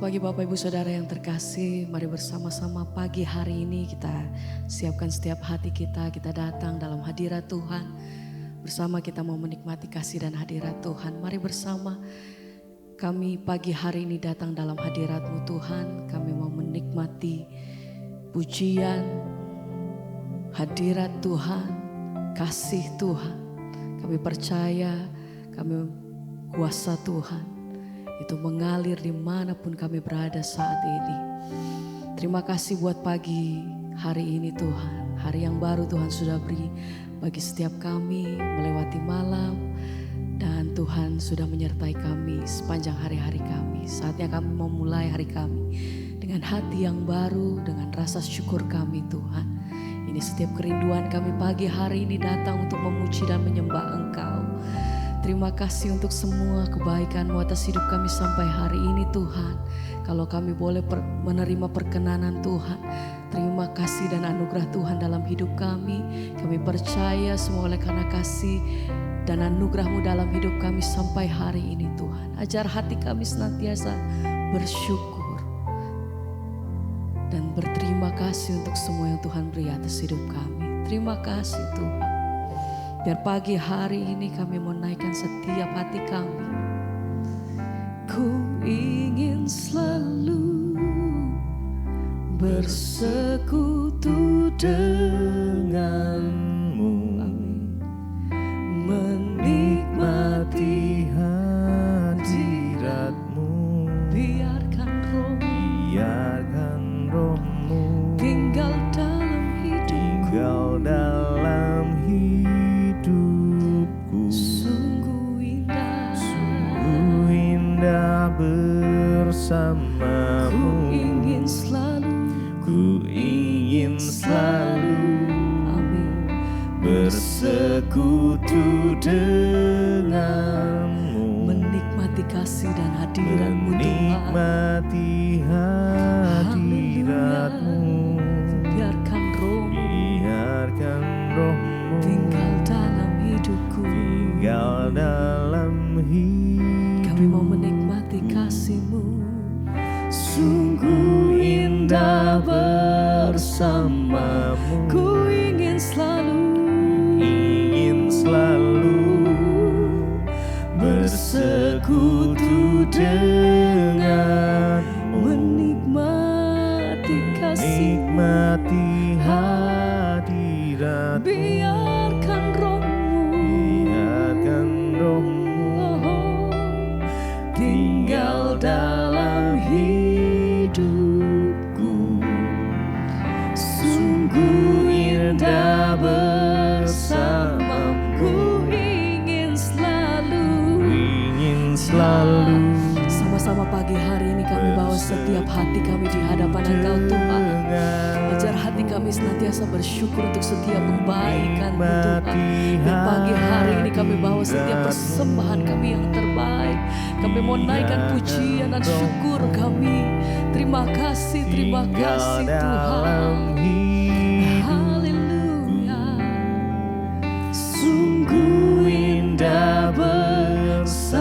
pagi Bapak Ibu Saudara yang terkasih, mari bersama-sama pagi hari ini kita siapkan setiap hati kita datang dalam hadirat Tuhan. Bersama kita mau menikmati kasih dan hadirat Tuhan. Mari bersama kami pagi hari ini datang dalam hadirat-Mu Tuhan. Kami mau menikmati pujian, hadirat Tuhan, kasih Tuhan. Kami percaya, kami kuasa Tuhan itu mengalir dimanapun kami berada saat ini. Terima kasih buat pagi hari ini Tuhan. Hari yang baru Tuhan sudah beri bagi setiap kami melewati malam. Dan Tuhan sudah menyertai kami sepanjang hari-hari kami. Saatnya kami memulai hari kami dengan hati yang baru, dengan rasa syukur kami Tuhan. Ini setiap kerinduan kami pagi hari ini datang untuk memuji dan menyembah Engkau. Terima kasih untuk semua kebaikan-Mu atas hidup kami sampai hari ini Tuhan. Kalau kami boleh menerima perkenanan Tuhan, terima kasih dan anugerah Tuhan dalam hidup kami. Kami percaya semua oleh karena kasih dan anugerah-Mu dalam hidup kami sampai hari ini Tuhan. Ajar hati kami senantiasa bersyukur dan berterima kasih untuk semua yang Tuhan beri atas hidup kami. Terima kasih Tuhan. Biar pagi hari ini kami mau naikkan setiap hati kami. Ku ingin selalu bersekutu denganmu, menikmati hadirat-Mu. Biarkan Roh-Mu tinggal dalam hidupku. Sungguh indah bersamamu. Ku ingin selalu Amin. Bersekutu denganmu, menikmati kasih dan hadirat-Mu Tuhan. Menikmati hadirat-Mu. Biarkan Roh-Mu tinggal dalam hidupku. Kami mau menikmati kasih-Mu. Sungguh indah bersamamu. Ku ingin selalu bersekutu denganmu, menikmati kasih, menikmati hadirat. Biarkan Roh-Mu tinggal dalam hidupku. Sungguh indah bersamamu. Ku ingin selalu. Sama-sama pagi hari ini kami bawa setiap hati kami di hadapan Engkau Tuhan. Ajar hati kami senantiasa bersyukur untuk setiap kebaikan-Mu Tuhan. Dan pagi hari ini kami bawa setiap persembahan kami yang terbaik. Kami mau naikkan pujian dan syukur kami. Terima kasih Tuhan. Haleluya. Sungguh indah bersamamu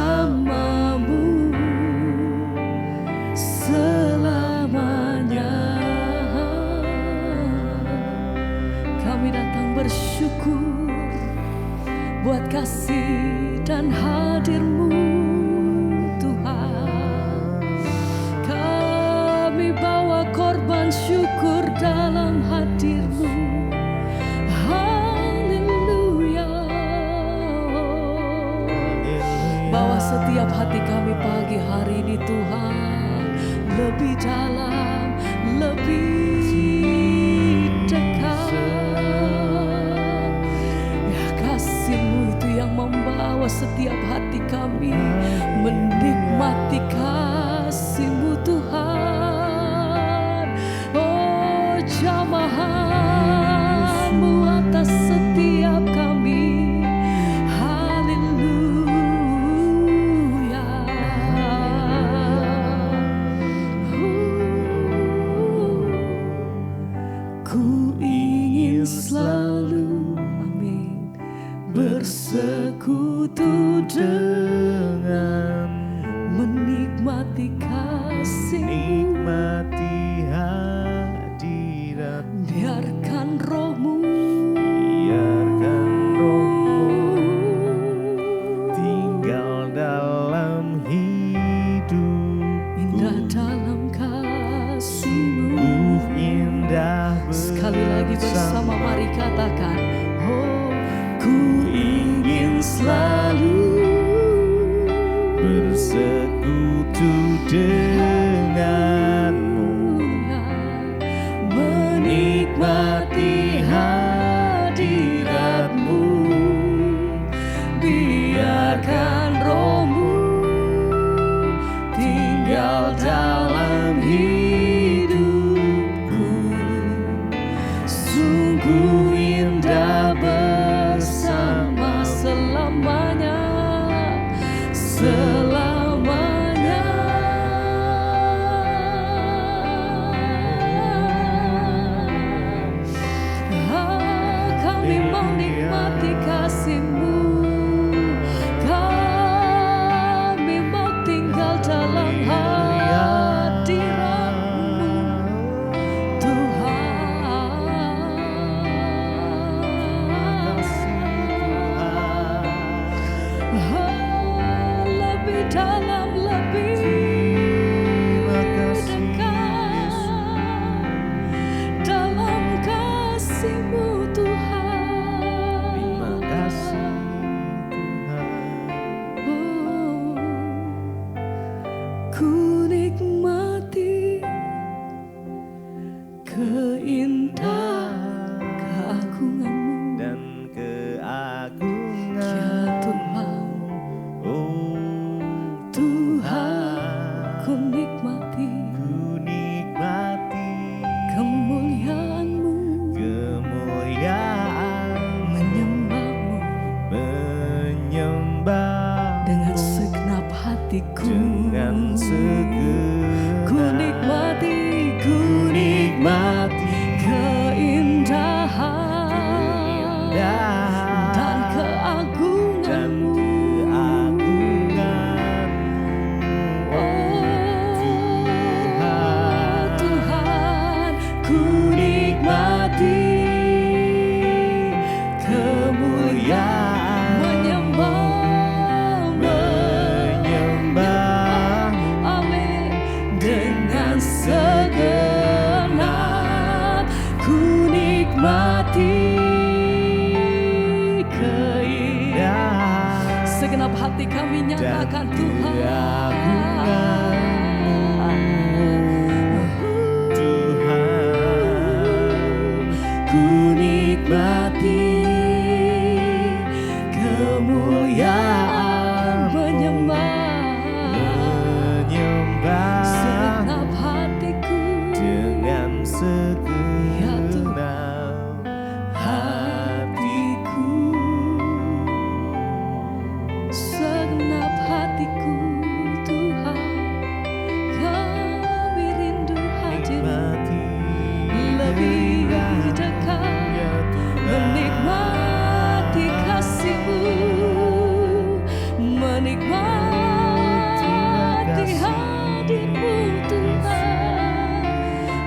selamanya. Kami datang bersyukur buat kasih dan hadir-Mu Tuhan. Kami bawa korban syukur dalam hadir-Mu. Haleluya. Bawa setiap hati kami pagi hari ini Tuhan, lebih dalam, lebih dekat. Ya, kasih-Mu itu yang membawa setiap hati kami menikmati kasih-Mu Tuhan. Oh, jamahan-Mu atas setiap kami. Ku ingin selalu Amin. Bersekutu dengan menikmati kasih nikmati hadirat. Biarkan rohmu, Biarkan rohmu tinggal dalam hidup. indah dalam kasih-Mu. Indah Sekali lagi bersama mari katakan, oh ku ingin selalu bersekutu denganmu, menikmati hadiratmu. biarkan rohmu tinggal dalam hidupku. Sungguh indah bersama selamanya, selamanya. Kami mau nikmati kasih-Mu, kami mau tinggal dalam hadirat-Mu, Tuhan. Lebih dalam, lebih dekat dalam kasih-Mu, Tuhan. Terima kasih Tuhan. Oh, ku nikmati keindahan keagungan-Mu, Dan keagungan ya Tuhan. oh Tuhan, ku nikmati ku nikmati kemuliaan-Mu, kemuliaan menyembah-Mu menyembah dengan segenap hatiku. dengan segenap Ku nikmati keindahan dan keagungan-Mu. Oh Tuhan, ku nikmati kemuliaan, menyembah, amin, dengan segenap. Ku nikmati keindahan. Segenap hati kami nyatakan Tuhan. Ku nikmati kemuliaan, menyembah segenap hatiku, dengan ya Tuhan, segenap hatiku, segenap hatiku, Tuhan. Kami rindu hadir-Mu, lebih dekat, menikmati kasih-Mu, menikmati hadir-Mu, Tuhan.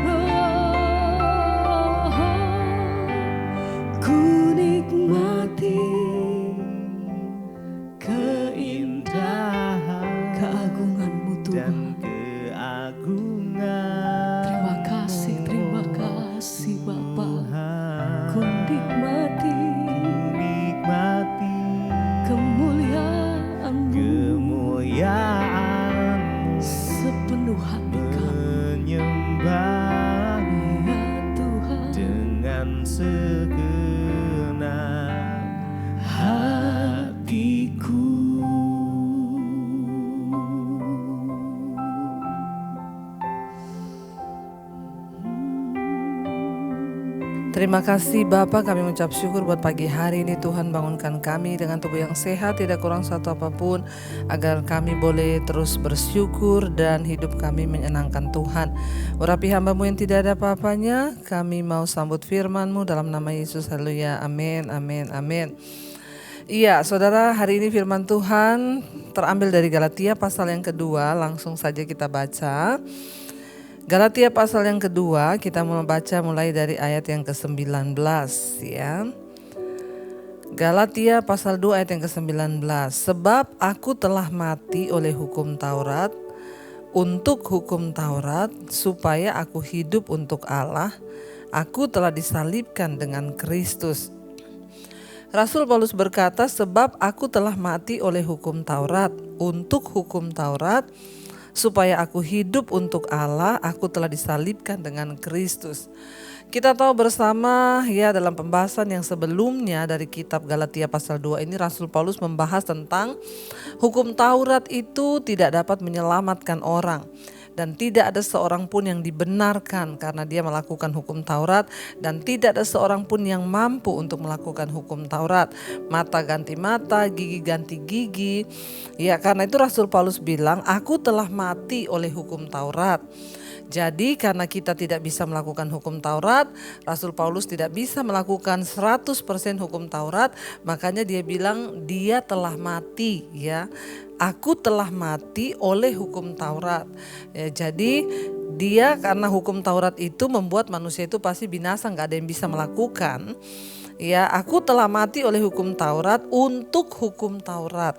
Oh, ku nikmati keindahan keagungan-Mu, dan Tuhan. keagungan. Terima kasih Bapa. Ku nikmati kemuliaan-Mu, kemuliaan-Mu sepenuh hati kami, menyembah ya Tuhan. dengan segenap Hatiku. Terima kasih Bapa, kami mengucap syukur buat pagi hari ini. Tuhan bangunkan kami dengan tubuh yang sehat, tidak kurang satu apapun, agar kami boleh terus bersyukur dan hidup kami menyenangkan Tuhan. Urapi hamba-Mu yang tidak ada apa-apanya, kami mau sambut firman-Mu dalam nama Yesus. Haleluya, amin, amin, amin. Iya, saudara, hari ini firman Tuhan terambil dari Galatia pasal yang kedua. Langsung saja kita baca. Galatia pasal yang kedua, kita membaca mulai dari ayat yang ke-19 ya. Galatia pasal 2 ayat yang ke-19. Sebab aku telah mati oleh hukum Taurat, untuk hukum Taurat, supaya aku hidup untuk Allah. Aku telah disalibkan dengan Kristus. Rasul Paulus berkata, sebab aku telah mati oleh hukum Taurat, untuk hukum Taurat, supaya aku hidup untuk Allah, aku telah disalibkan dengan Kristus. Kita tahu bersama ya, dalam pembahasan yang sebelumnya dari kitab Galatia pasal 2 ini, Rasul Paulus membahas tentang hukum Taurat itu tidak dapat menyelamatkan orang. Dan tidak ada seorang pun yang dibenarkan karena dia melakukan hukum Taurat, dan tidak ada seorang pun yang mampu untuk melakukan hukum Taurat. Mata ganti mata, gigi ganti gigi. Ya, karena itu Rasul Paulus bilang, aku telah mati oleh hukum Taurat. Jadi karena kita tidak bisa melakukan hukum Taurat, Rasul Paulus tidak bisa melakukan 100% hukum Taurat, makanya dia bilang dia telah mati ya. Aku telah mati oleh hukum Taurat. Ya, jadi dia karena hukum Taurat itu membuat manusia itu pasti binasa, gak ada yang bisa melakukan. Ya, aku telah mati oleh hukum Taurat untuk hukum Taurat.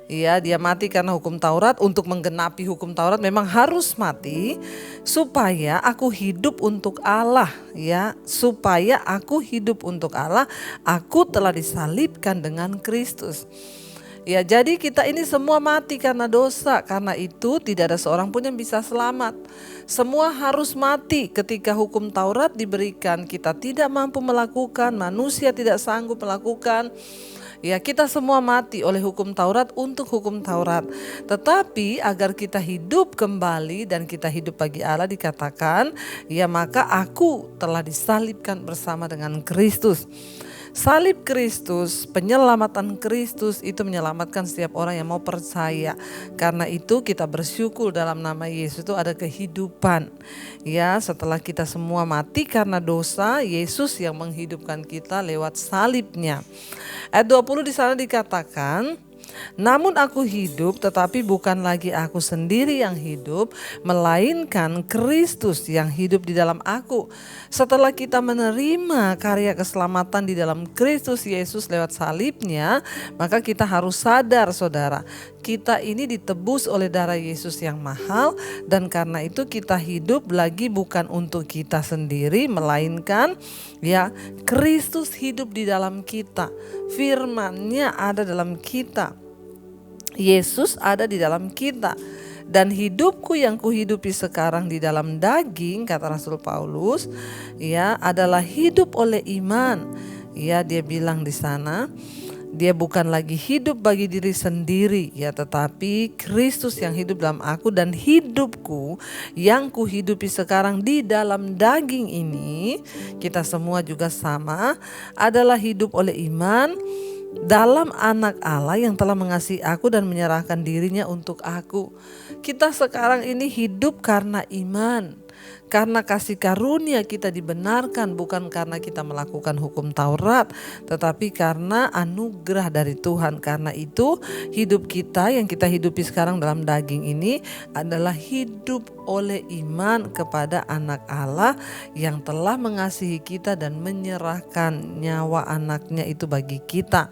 Ya, dia mati karena hukum Taurat, untuk menggenapi hukum Taurat memang harus mati supaya aku hidup untuk Allah ya, supaya aku hidup untuk Allah, aku telah disalibkan dengan Kristus. Ya, jadi kita ini semua mati karena dosa. Karena itu tidak ada seorang pun yang bisa selamat. Semua harus mati ketika hukum Taurat diberikan. Kita tidak mampu melakukan, manusia tidak sanggup melakukan. Ya, kita semua mati oleh hukum Taurat untuk hukum Taurat. Tetapi agar kita hidup kembali dan kita hidup bagi Allah, dikatakan, ya maka aku telah disalibkan bersama dengan Kristus. Salib Kristus, penyelamatan Kristus itu menyelamatkan setiap orang yang mau percaya. Karena itu kita bersyukur dalam nama Yesus itu ada kehidupan. Ya, setelah kita semua mati karena dosa, Yesus yang menghidupkan kita lewat salibnya. Ayat 20 di sana dikatakan, namun aku hidup, tetapi bukan lagi aku sendiri yang hidup, melainkan Kristus yang hidup di dalam aku. Setelah kita menerima karya keselamatan di dalam Kristus Yesus lewat salibnya, maka kita harus sadar saudara, kita ini ditebus oleh darah Yesus yang mahal, dan karena itu kita hidup lagi bukan untuk kita sendiri, melainkan ya Kristus hidup di dalam kita. Firman-Nya ada dalam kita. Yesus ada di dalam kita. Dan hidupku yang kuhidupi sekarang di dalam daging, kata Rasul Paulus, ya adalah hidup oleh iman. Ya, dia bilang di sana, dia bukan lagi hidup bagi diri sendiri ya, tetapi Kristus yang hidup dalam aku, dan hidupku yang kuhidupi sekarang di dalam daging ini, kita semua juga sama, adalah hidup oleh iman dalam anak Allah yang telah mengasihi aku dan menyerahkan dirinya untuk aku. Kita sekarang ini hidup karena iman, karena kasih karunia kita dibenarkan, bukan karena kita melakukan hukum Taurat, tetapi karena anugerah dari Tuhan. Karena itu hidup kita yang kita hidupi sekarang dalam daging ini adalah hidup oleh iman kepada anak Allah yang telah mengasihi kita dan menyerahkan nyawa anaknya itu bagi kita.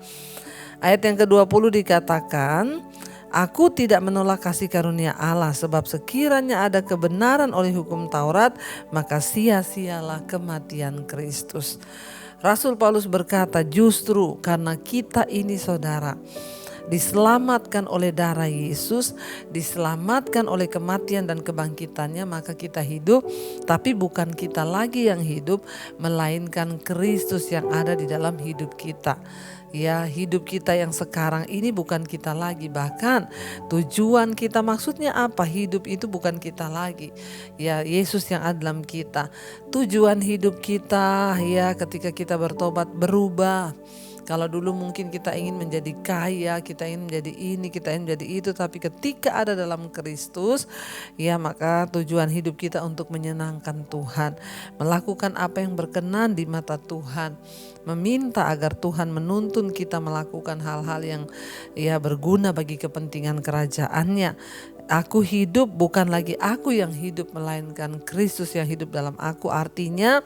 Ayat yang ke-20 dikatakan, aku tidak menolak kasih karunia Allah, sebab sekiranya ada kebenaran oleh hukum Taurat, maka sia-sialah kematian Kristus. Rasul Paulus berkata, justru karena kita ini saudara diselamatkan oleh darah Yesus, diselamatkan oleh kematian dan kebangkitannya, maka kita hidup, tapi bukan kita lagi yang hidup, melainkan Kristus yang ada di dalam hidup kita. Ya, hidup kita yang sekarang ini bukan kita lagi, bahkan tujuan kita, maksudnya apa? Hidup itu bukan kita lagi. Ya, Yesus yang ada dalam kita. Tujuan hidup kita ya ketika kita bertobat berubah. Kalau dulu mungkin kita ingin menjadi kaya, kita ingin menjadi ini, kita ingin menjadi itu, tapi ketika ada dalam Kristus, ya maka tujuan hidup kita untuk menyenangkan Tuhan, melakukan apa yang berkenan di mata Tuhan, meminta agar Tuhan menuntun kita melakukan hal-hal yang ya berguna bagi kepentingan kerajaannya. Aku hidup, bukan lagi aku yang hidup, melainkan Kristus yang hidup dalam aku. Artinya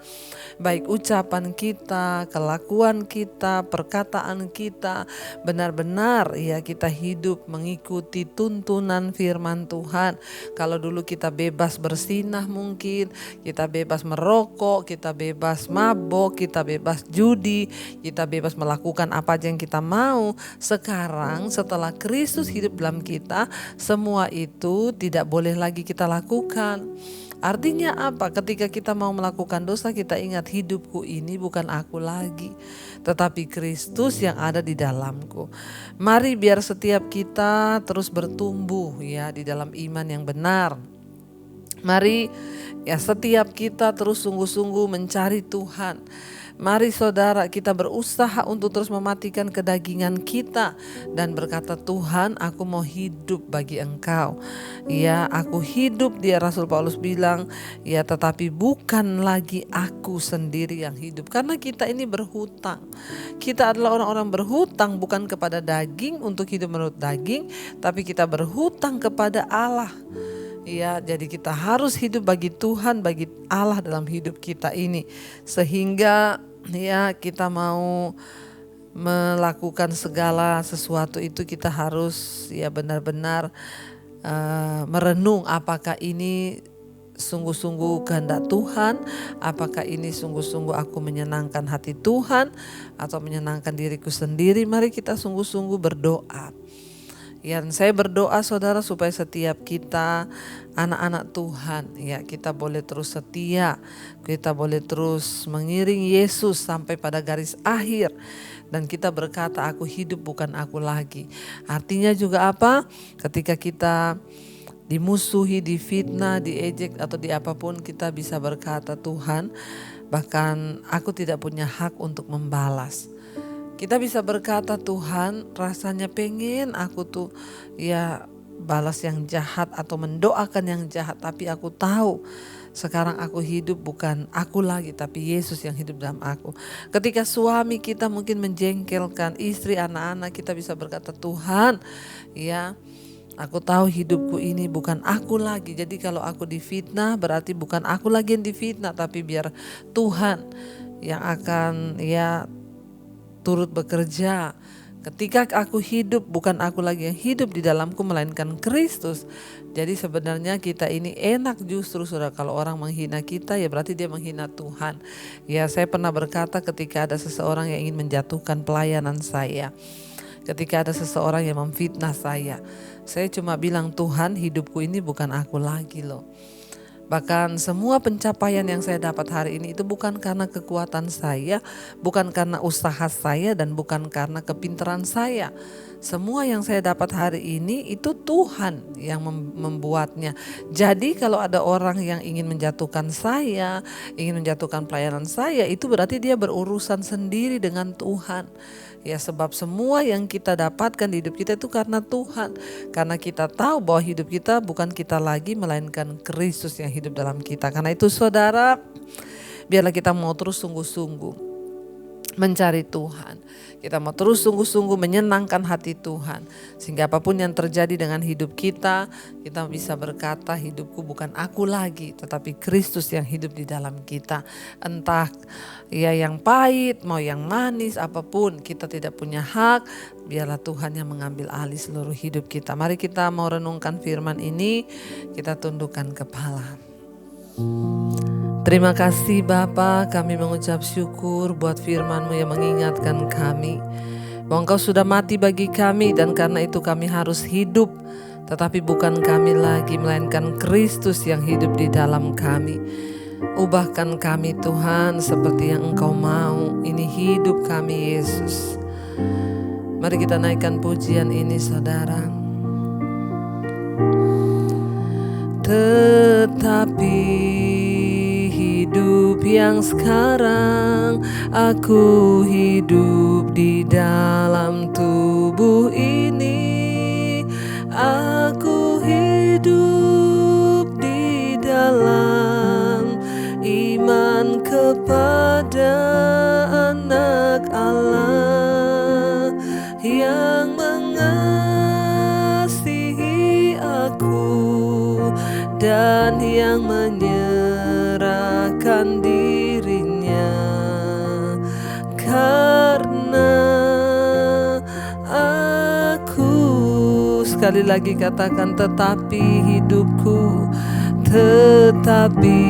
baik ucapan kita, kelakuan kita, perkataan kita benar-benar ya kita hidup mengikuti tuntunan firman Tuhan. Kalau dulu kita bebas bersinah, mungkin kita bebas merokok, kita bebas mabok, kita bebas judi, kita bebas melakukan apa aja yang kita mau. Sekarang setelah Kristus hidup dalam kita, semua itu tidak boleh lagi kita lakukan. Artinya apa? Ketika kita mau melakukan dosa, kita ingat hidupku ini bukan aku lagi, tetapi Kristus yang ada di dalamku. Mari biar setiap kita terus bertumbuh ya di dalam iman yang benar. Mari ya setiap kita terus sungguh-sungguh mencari Tuhan. Mari saudara, kita berusaha untuk terus mematikan kedagingan kita dan berkata, Tuhan, aku mau hidup bagi Engkau. Ya, aku hidup, dia Rasul Paulus bilang, ya tetapi bukan lagi aku sendiri yang hidup. Karena kita ini berhutang. Kita adalah orang-orang berhutang bukan kepada daging untuk hidup menurut daging, tapi kita berhutang kepada Allah. Ya, jadi kita harus hidup bagi Tuhan, bagi Allah dalam hidup kita ini. Sehingga ya kita mau melakukan segala sesuatu itu kita harus ya benar-benar merenung apakah ini sungguh-sungguh kehendak Tuhan, apakah ini sungguh-sungguh aku menyenangkan hati Tuhan atau menyenangkan diriku sendiri. Mari kita sungguh-sungguh berdoa. Yang saya berdoa saudara supaya setiap kita anak-anak Tuhan ya kita boleh terus setia, kita boleh terus mengiring Yesus sampai pada garis akhir dan kita berkata aku hidup bukan aku lagi. Artinya juga apa? Ketika kita dimusuhi, difitnah, diejek atau di apapun kita bisa berkata Tuhan, bahkan aku tidak punya hak untuk membalas. Kita bisa berkata Tuhan rasanya pengen aku tuh ya balas yang jahat atau mendoakan yang jahat, tapi aku tahu sekarang aku hidup bukan aku lagi tapi Yesus yang hidup dalam aku. Ketika suami kita mungkin menjengkelkan istri, anak-anak, kita bisa berkata Tuhan ya aku tahu hidupku ini bukan aku lagi. Jadi kalau aku difitnah berarti bukan aku lagi yang difitnah, tapi biar Tuhan yang akan ya turut bekerja. Ketika aku hidup bukan aku lagi yang hidup di dalamku melainkan Kristus. Jadi sebenarnya kita ini enak justru saudara, kalau orang menghina kita ya berarti dia menghina Tuhan. Ya saya pernah berkata ketika ada seseorang yang ingin menjatuhkan pelayanan saya, ketika ada seseorang yang memfitnah saya cuma bilang Tuhan hidupku ini bukan aku lagi loh. Bahkan semua pencapaian yang saya dapat hari ini itu bukan karena kekuatan saya, bukan karena usaha saya, dan bukan karena kepintaran saya. Semua yang saya dapat hari ini itu Tuhan yang membuatnya. Jadi kalau ada orang yang ingin menjatuhkan saya, ingin menjatuhkan pelayanan saya, itu berarti dia berurusan sendiri dengan Tuhan. Ya sebab semua yang kita dapatkan di hidup kita itu karena Tuhan. Karena kita tahu bahwa hidup kita bukan kita lagi melainkan Kristus yang hidup dalam kita. Karena itu saudara, biarlah kita mau terus sungguh-sungguh mencari Tuhan. Kita mau terus sungguh-sungguh menyenangkan hati Tuhan. Sehingga apapun yang terjadi dengan hidup kita bisa berkata hidupku bukan aku lagi tetapi Kristus yang hidup di dalam kita. Entah ya yang pahit mau yang manis apapun kita tidak punya hak. Biarlah Tuhan yang mengambil alih seluruh hidup kita. Mari kita mau renungkan firman ini. Kita tundukkan kepala. Terima kasih Bapa, kami mengucap syukur buat firman-Mu yang mengingatkan kami bahwa Engkau sudah mati bagi kami dan karena itu kami harus hidup. Tetapi bukan kami lagi melainkan Kristus yang hidup di dalam kami. Ubahkan kami Tuhan seperti yang Engkau mau. Ini hidup kami Yesus. Mari kita naikkan pujian ini saudara. Tetapi hidup yang sekarang, aku hidup di dalam tubuh ini. Aku hidup di dalam iman kepada Anak Allah yang mengasihi aku dan yang menyerahkan dirinya. Karena aku, sekali lagi katakan, tetapi hidupku, tetapi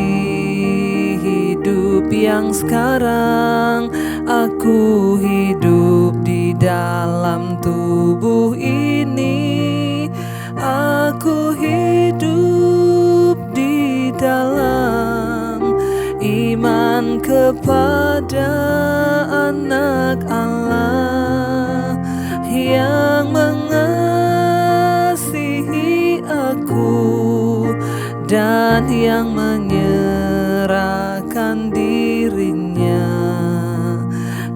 hidup yang sekarang, aku hidup di dalam tubuh ini. Aku hidup di dalam iman kepada Anak Allah yang mengasihi aku dan yang menyerahkan dirinya.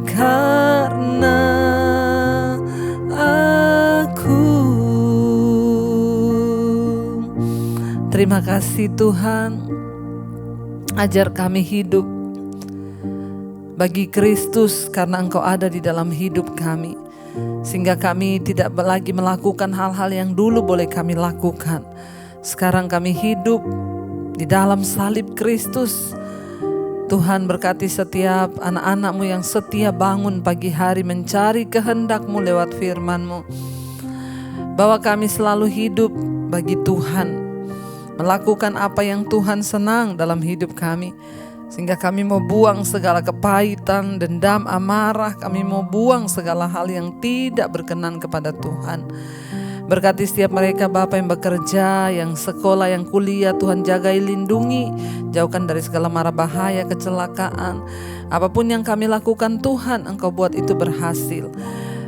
Karena aku, terima kasih Tuhan, ajar kami hidup bagi Kristus karena Engkau ada di dalam hidup kami, sehingga kami tidak lagi melakukan hal-hal yang dulu boleh kami lakukan. Sekarang kami hidup di dalam salib Kristus. Tuhan, berkati setiap anak-anak-Mu yang setia bangun pagi hari mencari kehendak-Mu lewat firman-Mu, bahwa kami selalu hidup bagi Tuhan, melakukan apa yang Tuhan senang dalam hidup kami, sehingga kami mau buang segala kepahitan, dendam, amarah. Kami mau buang segala hal yang tidak berkenan kepada Tuhan. Berkati setiap mereka Bapa yang bekerja, yang sekolah, yang kuliah. Tuhan jagai, lindungi, jauhkan dari segala mara bahaya, kecelakaan. Apapun yang kami lakukan Tuhan, Engkau buat itu berhasil.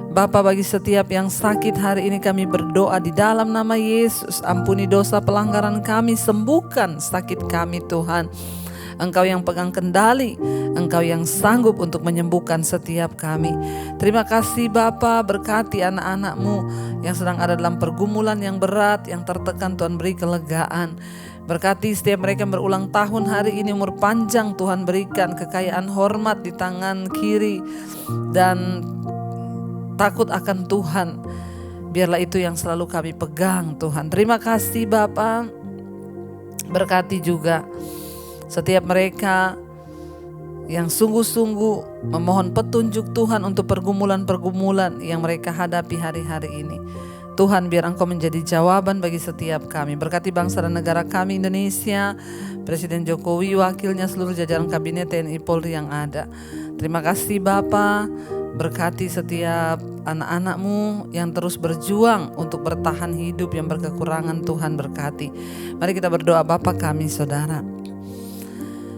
Bapa, bagi setiap yang sakit hari ini kami berdoa di dalam nama Yesus. Ampuni dosa pelanggaran kami, sembuhkan sakit kami Tuhan. Engkau yang pegang kendali, Engkau yang sanggup untuk menyembuhkan setiap kami. Terima kasih Bapa, berkati anak-anak-Mu yang sedang ada dalam pergumulan yang berat, yang tertekan. Tuhan beri kelegaan. Berkati setiap mereka yang berulang tahun hari ini, umur panjang Tuhan berikan, kekayaan hormat di tangan kiri, dan takut akan Tuhan. Biarlah itu yang selalu kami pegang Tuhan. Terima kasih Bapa. Berkati juga setiap mereka yang sungguh-sungguh memohon petunjuk Tuhan untuk pergumulan-pergumulan yang mereka hadapi hari-hari ini. Tuhan, biar Engkau menjadi jawaban bagi setiap kami. Berkati bangsa dan negara kami Indonesia, Presiden Jokowi, wakilnya, seluruh jajaran kabinet TNI Polri yang ada. Terima kasih Bapa. Berkati setiap anak-anak-Mu yang terus berjuang untuk bertahan hidup yang berkekurangan. Tuhan berkati. Mari kita berdoa. Bapa kami, Saudara,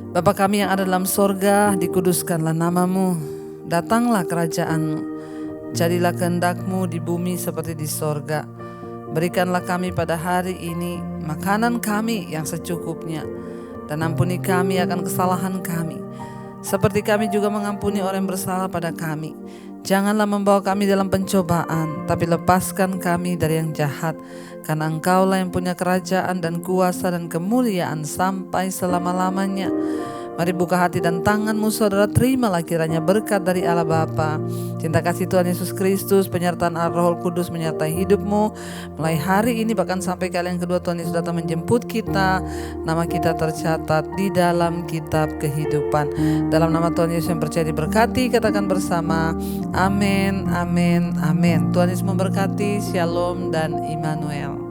Bapa kami yang ada dalam sorga, dikuduskanlah nama-Mu, datanglah kerajaan-Mu, jadilah kehendak-Mu di bumi seperti di sorga. Berikanlah kami pada hari ini makanan kami yang secukupnya, dan ampuni kami akan kesalahan kami, seperti kami juga mengampuni orang yang bersalah pada kami. Janganlah membawa kami dalam pencobaan, tapi lepaskan kami dari yang jahat. Karena Engkaulah yang punya kerajaan dan kuasa dan kemuliaan sampai selama-lamanya. Mari buka hati dan tangan-Mu Saudara, terimalah kiranya berkat dari Allah Bapa, cinta kasih Tuhan Yesus Kristus, penyertaan Allah Roh Kudus menyertai hidup-Mu mulai hari ini bahkan sampai kali yang kedua Tuhan Yesus datang menjemput kita. Nama kita tercatat di dalam kitab kehidupan. Dalam nama Tuhan Yesus yang percaya diberkati, katakan bersama, amin, amin, amin. Tuhan Yesus memberkati. Shalom dan Immanuel.